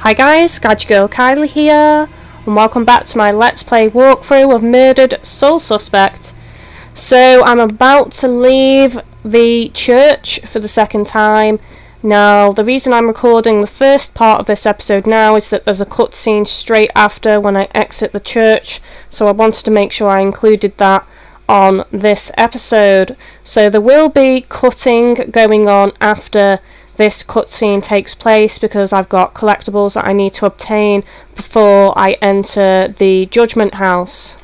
Hi guys, Gadgetgirlkylie here, and welcome back to my Let's Play walkthrough of Murdered Soul Suspect. So I'm about to leave the church for the second time. Now, the reason I'm recording the first part of this episode now is that there's a cutscene straight after when I exit the church, so I wanted to make sure I included that on this episode. So there will be cutting going on after this cutscene takes place because I've got collectibles that I need to obtain before I enter the Judgment House.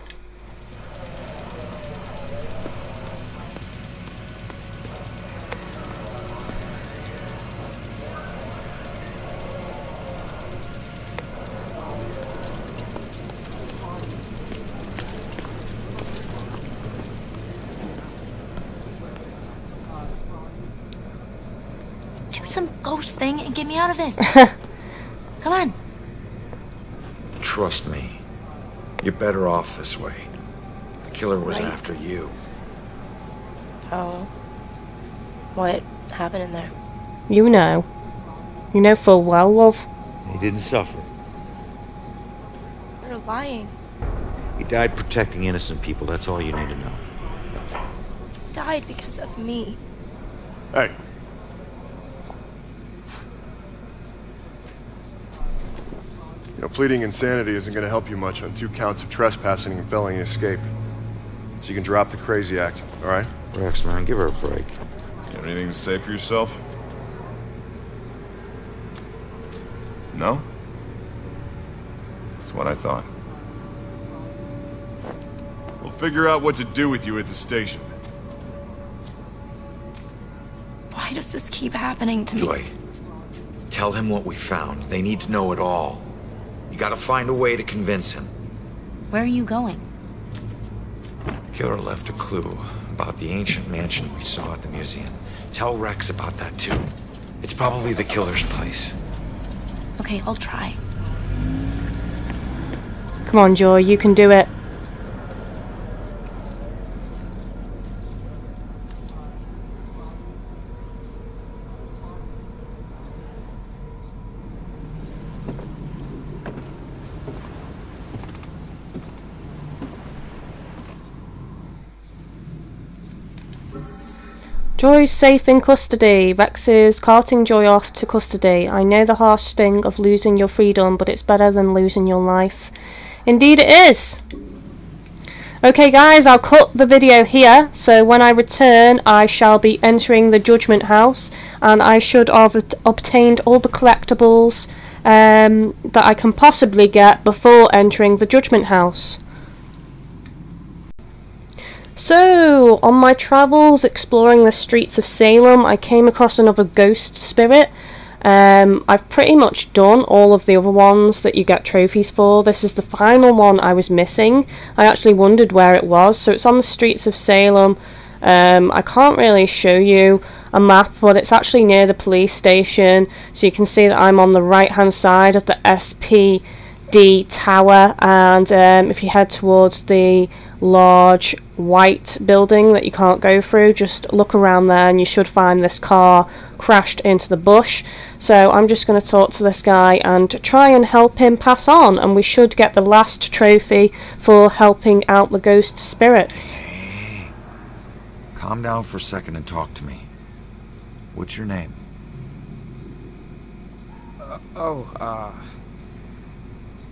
Some ghost thing and get me out of this. Come on. Trust me. You're better off this way. The killer was after you. Oh. What happened in there? You know. You know full well, love. He didn't suffer. You're lying. He died protecting innocent people. That's all you need to know. He died because of me. Hey. You know, pleading insanity isn't going to help you much on 2 counts of trespassing and felony escape. So you can drop the crazy act, alright? Rex, man, give her a break. Got anything to say for yourself? No? That's what I thought. We'll figure out what to do with you at the station. Why does this keep happening to me? Joy, tell him what we found. They need to know it all. You gotta find a way to convince him. Where are you going? Killer left a clue about the ancient mansion we saw at the museum. Tell Rex about that too. It's probably the killer's place. Okay, I'll try. Come on, Joy, you can do it. Joy's safe in custody. Rex is carting Joy off to custody. I know the harsh sting of losing your freedom, but it's better than losing your life. Indeed it is! Okay guys, I'll cut the video here, so when I return I shall be entering the Judgment House, and I should have obtained all the collectibles that I can possibly get before entering the Judgment House. So, on my travels exploring the streets of Salem, I came across another ghost spirit. I've pretty much done all of the other ones that you get trophies for. This is the final one I was missing. I actually wondered where it was. So it's on the streets of Salem. I can't really show you a map, but it's actually near the police station. So you can see that I'm on the right hand side of the SPD tower, and if you head towards the large white building that you can't go through, just look around there and you should find this car crashed into the bush. So I'm just going to talk to this guy and try and help him pass on, and we should get the last trophy for helping out the ghost spirits. Hey, calm down for a second and talk to me. What's your name?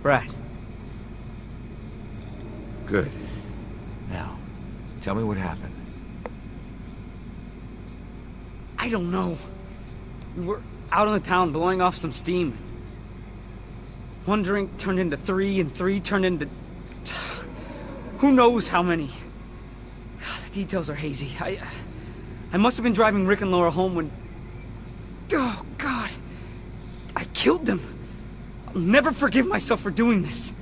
Brad. Good. Now, tell me what happened. I don't know. We were out in the town blowing off some steam. One drink turned into 3, and 3 turned into... who knows how many. The details are hazy. I must have been driving Rick and Laura home when... oh, God. I killed them. I'll never forgive myself for doing this.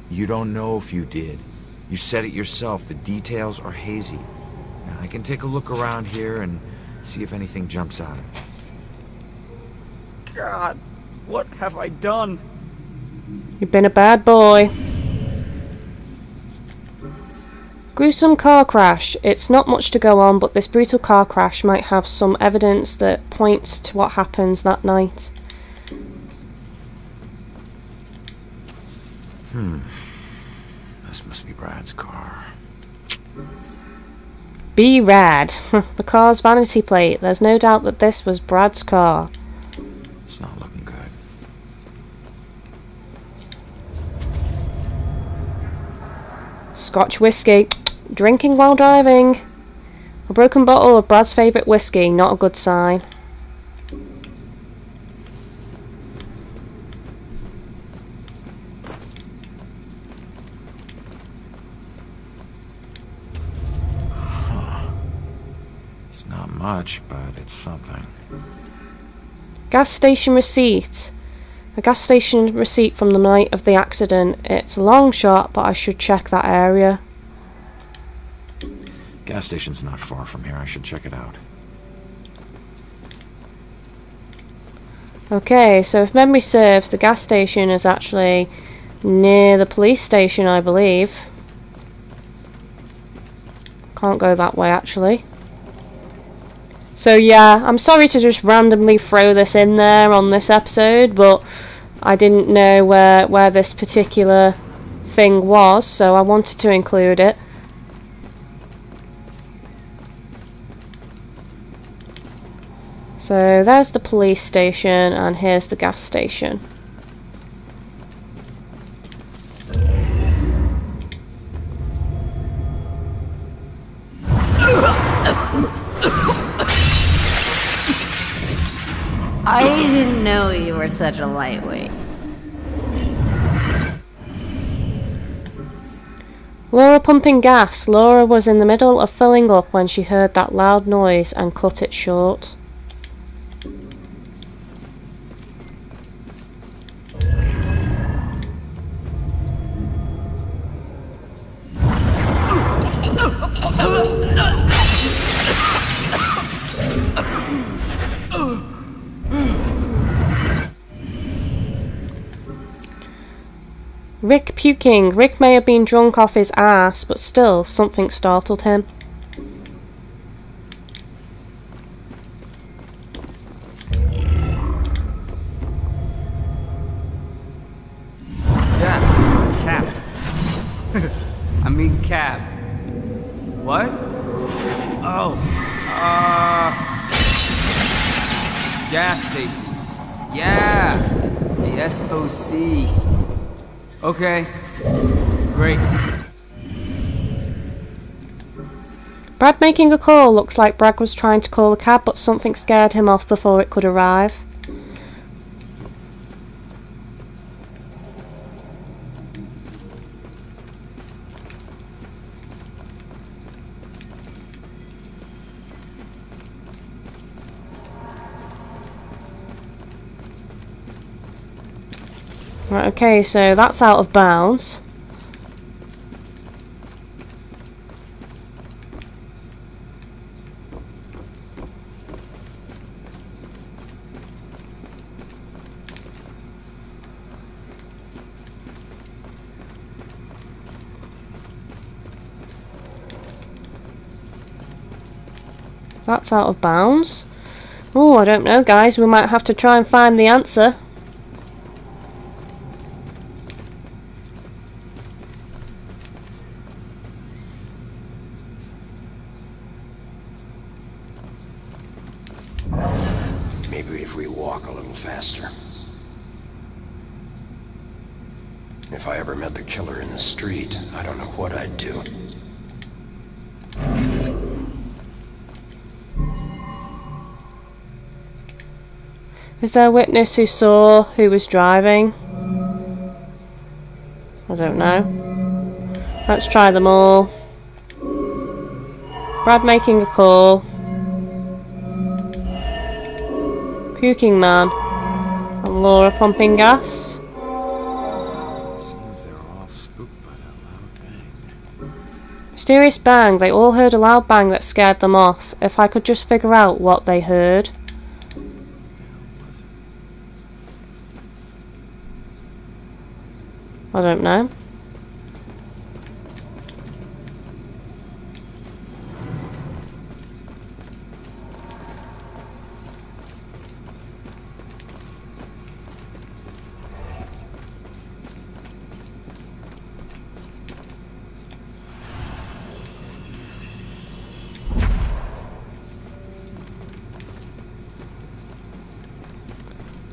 You don't know if you did. You said it yourself. The details are hazy. Now, I can take a look around here and see if anything jumps out at me. God, what have I done? You've been a bad boy. Gruesome car crash. It's not much to go on, but this brutal car crash might have some evidence that points to what happens that night. This must be Brad's car. Be rad. The car's vanity plate. There's no doubt that this was Brad's car. It's not looking good. Scotch whiskey. Drinking while driving. A broken bottle of Brad's favourite whiskey. Not a good sign. It's not much, but it's something. Gas station receipt. A gas station receipt from the night of the accident. It's a long shot, but I should check that area. Gas station's not far from here. I should check it out. Okay, so if memory serves, the gas station is actually near the police station, I believe. Can't go that way, actually. So yeah, I'm sorry to just randomly throw this in there on this episode, but I didn't know where this particular thing was, so I wanted to include it. So there's the police station, and here's the gas station. I didn't know you were such a lightweight. Laura pumping gas. Laura was in the middle of filling up when she heard that loud noise and cut it short. Rick puking. Rick may have been drunk off his ass, but still, something startled him. Yeah, cab. I mean cab. What? Oh, gas station. Yeah, the SOC. Okay, great. Brad making a call. Looks like Brad was trying to call a cab, but something scared him off before it could arrive. Right, okay, so that's out of bounds. That's out of bounds. Oh, I don't know, guys. We might have to try and find the answer. Maybe if we walk a little faster. If I ever met the killer in the street, I don't know what I'd do. Is there a witness who saw who was driving? I don't know. Let's try them all. Brad making a call. Puking man. And Laura pumping gas. Seems they're all spooked by that loud bang. Mysterious bang. They all heard a loud bang that scared them off. If I could just figure out what they heard. I don't know.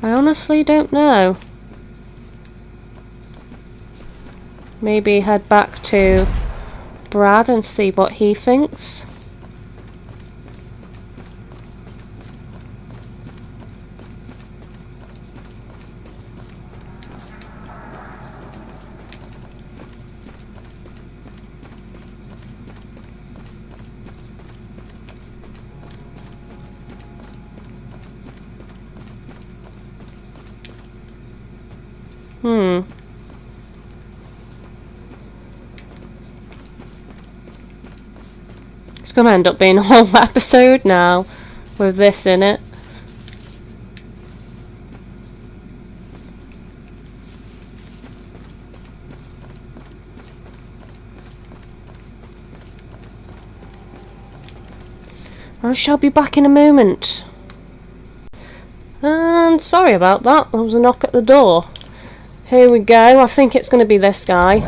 I honestly don't know. Maybe head back to Brad and see what he thinks. It's gonna end up being a whole episode now with this in it. I shall be back in a moment. And sorry about that, there was a knock at the door. Here we go, I think it's going to be this guy.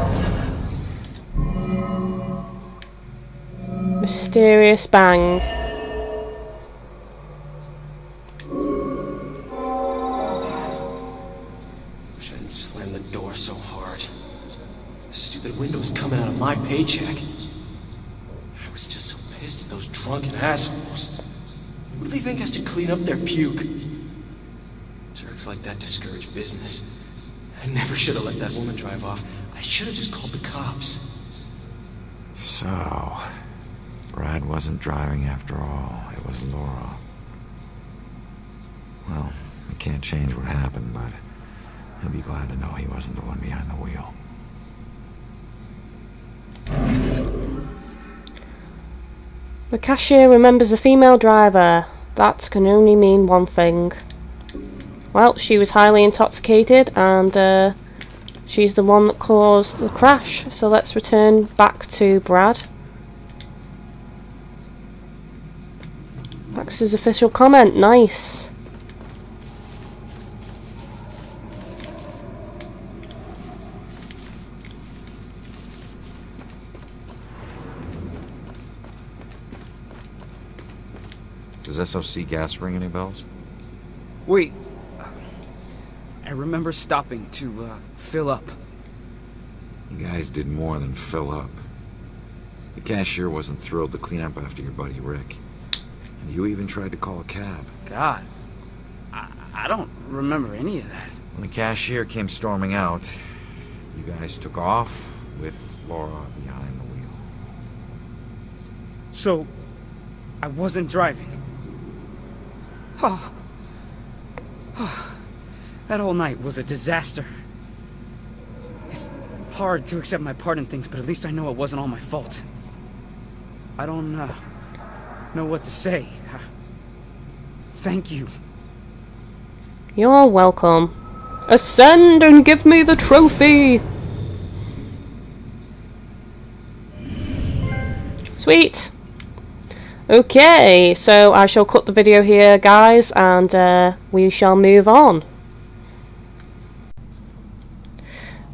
Mysterious bang. Wish I didn't slam the door so hard. The stupid window was coming out of my paycheck. I was just so pissed at those drunken assholes. Who do they think has to clean up their puke? Jerks like that discourage business. I never should have let that woman drive off. I should have just called the cops. So, Brad wasn't driving after all. It was Laura. Well, we can't change what happened, but he'll be glad to know he wasn't the one behind the wheel. The cashier remembers a female driver. That can only mean one thing. Well, she was highly intoxicated and she's the one that caused the crash. So let's return back to Brad. That's his official comment. Nice. Does SOC gas ring any bells? Wait. I remember stopping to fill up. You guys did more than fill up. The cashier wasn't thrilled to clean up after your buddy Rick. And you even tried to call a cab. God. I don't remember any of that. When the cashier came storming out, you guys took off with Laura behind the wheel. So, I wasn't driving. Oh. That whole night was a disaster. It's hard to accept my part in things, but at least I know it wasn't all my fault. I don't know what to say. Thank you. You're welcome. Ascend and give me the trophy! Sweet! Okay, so I shall cut the video here, guys, and we shall move on.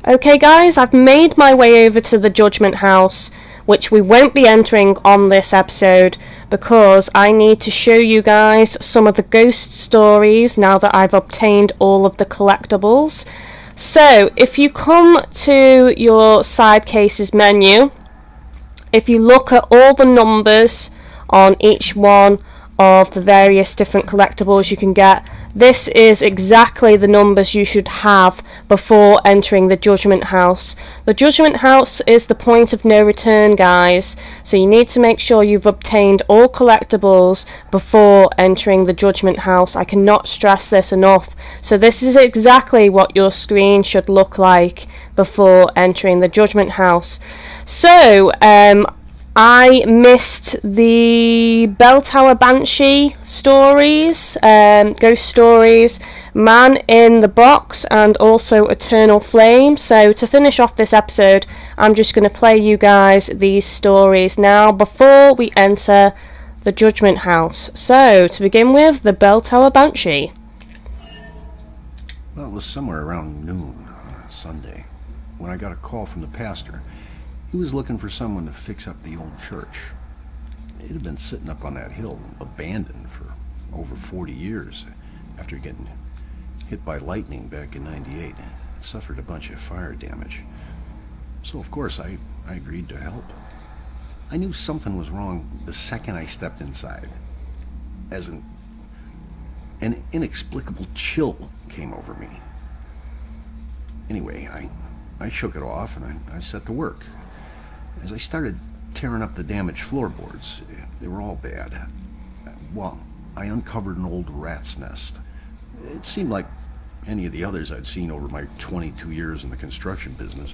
Okay guys, I've made my way over to the Judgment House, which we won't be entering on this episode because I need to show you guys some of the ghost stories now that I've obtained all of the collectibles. So, if you come to your side cases menu, if you look at all the numbers on each one of the various different collectibles you can get, this is exactly the numbers you should have before entering the Judgment House. The Judgment House is the point of no return, guys, so you need to make sure you've obtained all collectibles before entering the Judgment House. I cannot stress this enough. So this is exactly what your screen should look like before entering the Judgment House. So, I missed the Bell Tower Banshee stories, ghost stories, Man in the Box, and also Eternal Flame. So to finish off this episode, I'm just going to play you guys these stories now before we enter the Judgment House. So to begin with, the Bell Tower Banshee. Well, it was somewhere around noon on a Sunday when I got a call from the pastor. He was looking for someone to fix up the old church. It had been sitting up on that hill, abandoned for over 40 years after getting hit by lightning back in '98. It suffered a bunch of fire damage. So, of course, I agreed to help. I knew something was wrong the second I stepped inside. As an inexplicable chill came over me. Anyway, I shook it off and I set to work. As I started tearing up the damaged floorboards, they were all bad. Well, I uncovered an old rat's nest. It seemed like any of the others I'd seen over my 22 years in the construction business,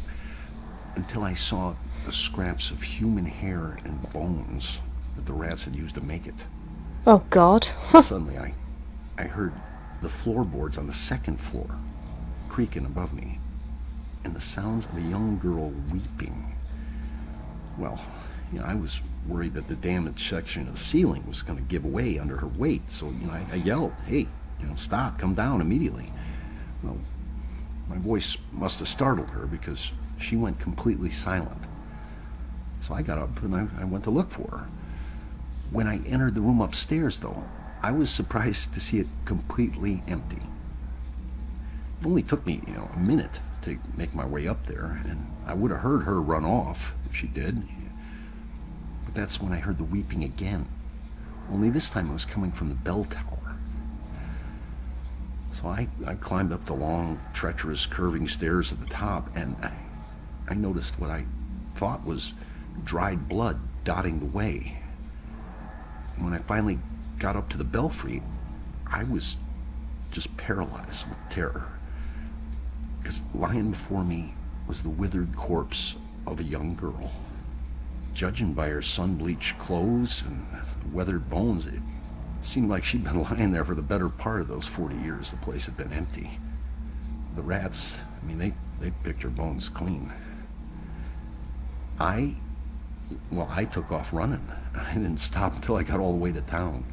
until I saw the scraps of human hair and bones that the rats had used to make it. Oh, God. Suddenly, I heard the floorboards on the second floor creaking above me, and the sounds of a young girl weeping. Well, you know, I was worried that the damaged section of the ceiling was going to give way under her weight, so, you know, I yelled, "Hey, you know, stop, come down immediately." Well, my voice must have startled her because she went completely silent. So I got up and I went to look for her. When I entered the room upstairs, though, I was surprised to see it completely empty. It only took me, you know, a minute to make my way up there, and I would have heard her run off if she did. But that's when I heard the weeping again. Only this time it was coming from the bell tower. So I climbed up the long, treacherous, curving stairs at the top, and I noticed what I thought was dried blood dotting the way. And when I finally got up to the belfry, I was just paralyzed with terror. Because lying before me was the withered corpse of a young girl. Judging by her sun-bleached clothes and weathered bones, it seemed like she'd been lying there for the better part of those 40 years the place had been empty. The rats, I mean, they picked her bones clean. I took off running. I didn't stop until I got all the way to town.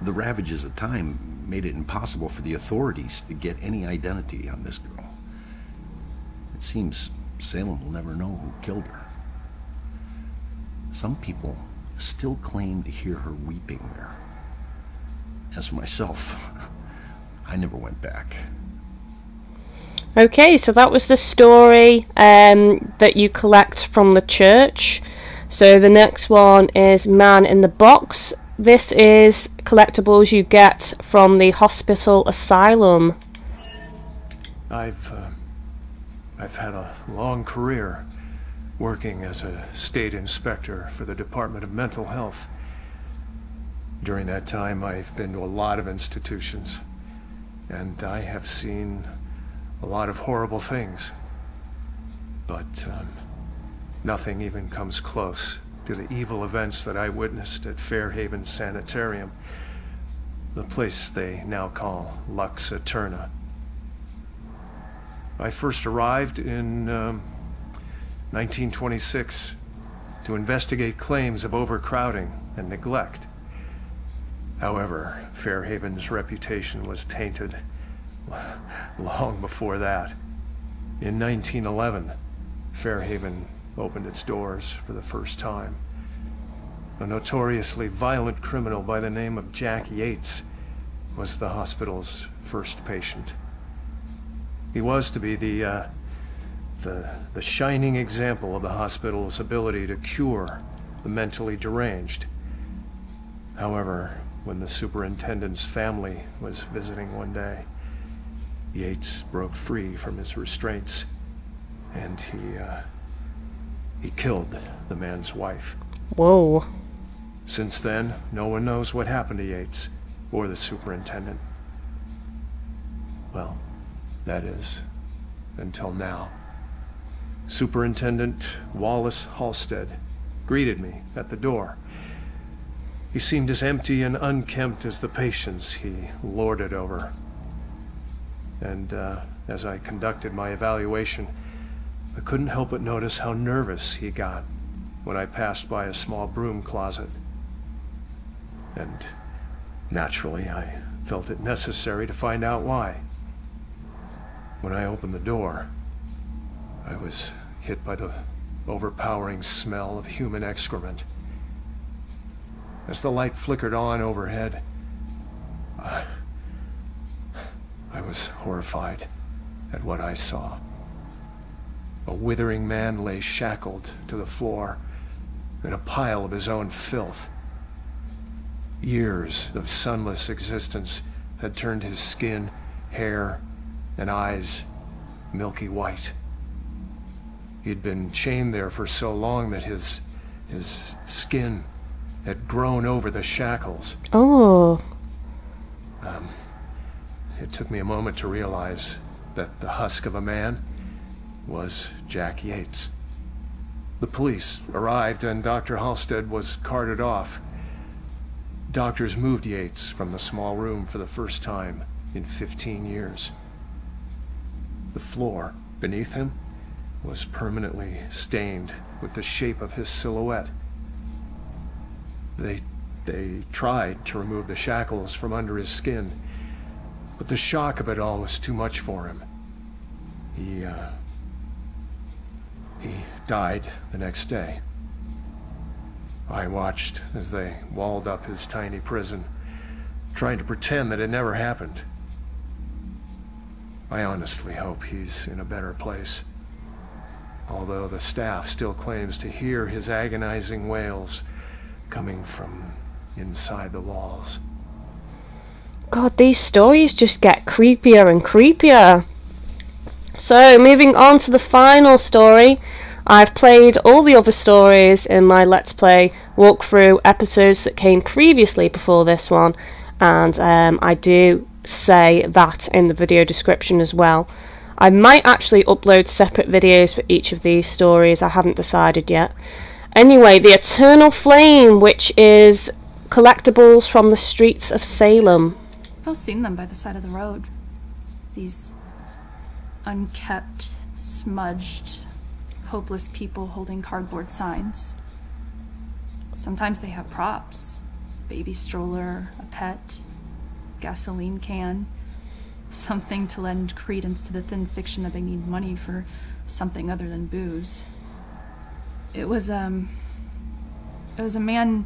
The ravages of time made it impossible for the authorities to get any identity on this girl. It seems Salem will never know who killed her. Some people still claim to hear her weeping there. As for myself, I never went back. Okay, so that was the story that you collect from the church. So the next one is Man in the Box. This is collectibles you get from the hospital asylum. I've had a long career working as a state inspector for the Department of Mental Health. During that time, I've been to a lot of institutions, and I have seen a lot of horrible things. But nothing even comes close to the evil events that I witnessed at Fairhaven Sanitarium, the place they now call Lux Eterna. I first arrived in 1926 to investigate claims of overcrowding and neglect. However, Fairhaven's reputation was tainted long before that. In 1911, Fairhaven opened its doors for the first time. A notoriously violent criminal by the name of Jack Yates was the hospital's first patient. He was to be the shining example of the hospital's ability to cure the mentally deranged. However, when the superintendent's family was visiting one day, Yates broke free from his restraints, and he killed the man's wife. Whoa. Since then, no one knows what happened to Yates or the superintendent. Well, that is, until now. Superintendent Wallace Halstead greeted me at the door. He seemed as empty and unkempt as the patients he lorded over. And as I conducted my evaluation, I couldn't help but notice how nervous he got when I passed by a small broom closet. And naturally, I felt it necessary to find out why. When I opened the door, I was hit by the overpowering smell of human excrement. As the light flickered on overhead, was horrified at what I saw. A withering man lay shackled to the floor in a pile of his own filth. Years of sunless existence had turned his skin, hair, and eyes milky white. He had been chained there for so long that his skin had grown over the shackles. Oh. It took me a moment to realize that the husk of a man was Jack Yates. The police arrived and Dr. Halstead was carted off. Doctors moved Yates from the small room for the first time in 15 years. The floor beneath him was permanently stained with the shape of his silhouette. They tried to remove the shackles from under his skin, but the shock of it all was too much for him. He died the next day. I watched as they walled up his tiny prison, trying to pretend that it never happened. I honestly hope he's in a better place, although the staff still claims to hear his agonizing wails coming from inside the walls. God, these stories just get creepier and creepier. So, moving on to the final story. I've played all the other stories in my Let's Play walkthrough episodes that came previously before this one, and I do say that in the video description as well. I might actually upload separate videos for each of these stories, I haven't decided yet. Anyway, the Eternal Flame, which is collectibles from the streets of Salem. I've all seen them by the side of the road. These unkept, smudged, hopeless people holding cardboard signs. Sometimes they have props. Baby stroller, a pet, gasoline can. Something to lend credence to the thin fiction that they need money for something other than booze. It was a man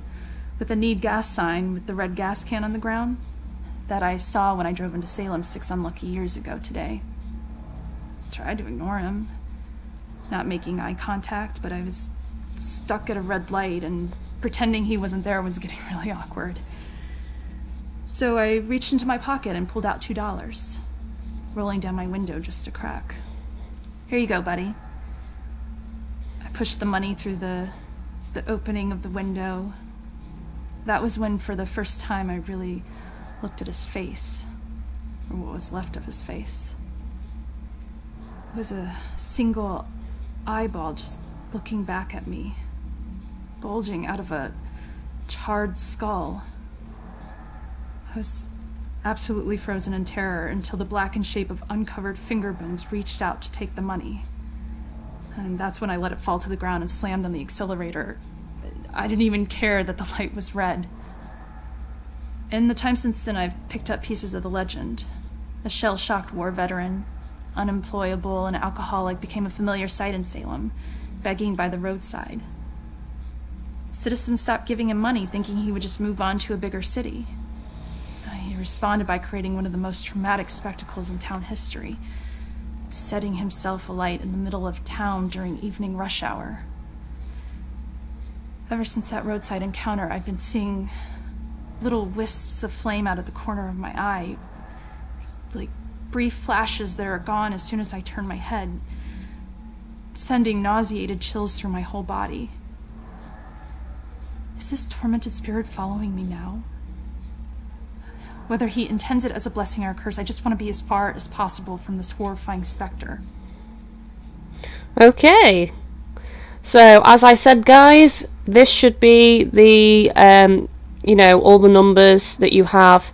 with a need gas sign with the red gas can on the ground that I saw when I drove into Salem 6 unlucky years ago today. Tried to ignore him, not making eye contact, but I was stuck at a red light and pretending he wasn't there was getting really awkward. So I reached into my pocket and pulled out $2, rolling down my window just a crack. Here you go, buddy. I pushed the money through the opening of the window. That was when, for the first time, I really looked at his face, or what was left of his face. It was a single eyeball just looking back at me, bulging out of a charred skull. I was absolutely frozen in terror until the blackened shape of uncovered finger bones reached out to take the money. And that's when I let it fall to the ground and slammed on the accelerator. I didn't even care that the light was red. In the time since then, I've picked up pieces of the legend. A shell-shocked war veteran, unemployable and alcoholic, became a familiar sight in Salem, begging by the roadside. Citizens stopped giving him money, thinking he would just move on to a bigger city. He responded by creating one of the most traumatic spectacles in town history, setting himself alight in the middle of town during evening rush hour. Ever since that roadside encounter, I've been seeing little wisps of flame out of the corner of my eye, like brief flashes that are gone as soon as I turn my head, sending nauseated chills through my whole body. Is this tormented spirit following me now? Whether he intends it as a blessing or a curse, I just want to be as far as possible from this horrifying specter. Okay. So, as I said, guys, this should be the, all the numbers that you have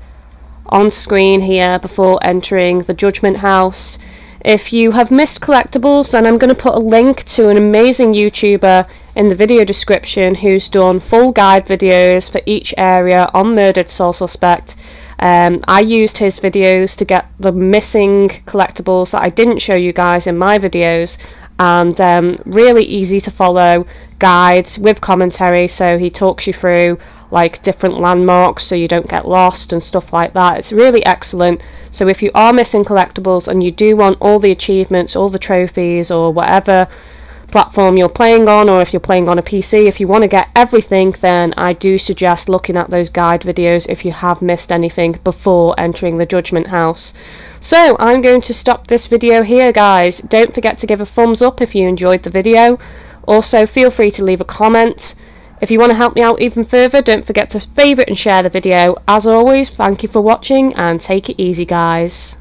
on screen here before entering the Judgment House. If you have missed collectibles, then I'm going to put a link to an amazing YouTuber in the video description who's done full guide videos for each area on Murdered Soul Suspect. I used his videos to get the missing collectibles that I didn't show you guys in my videos, and really easy to follow guides with commentary, so he talks you through like different landmarks so you don't get lost and stuff like that. It's really excellent. So if you are missing collectibles and you do want all the achievements, all the trophies, or whatever platform you're playing on, or if you're playing on a PC, if you want to get everything, then I do suggest looking at those guide videos if you have missed anything before entering the Judgment House. So I'm going to stop this video here, guys. Don't forget to give a thumbs up if you enjoyed the video. Also, feel free to leave a comment. If you want to help me out even further, don't forget to favourite and share the video. As always, thank you for watching and take it easy, guys.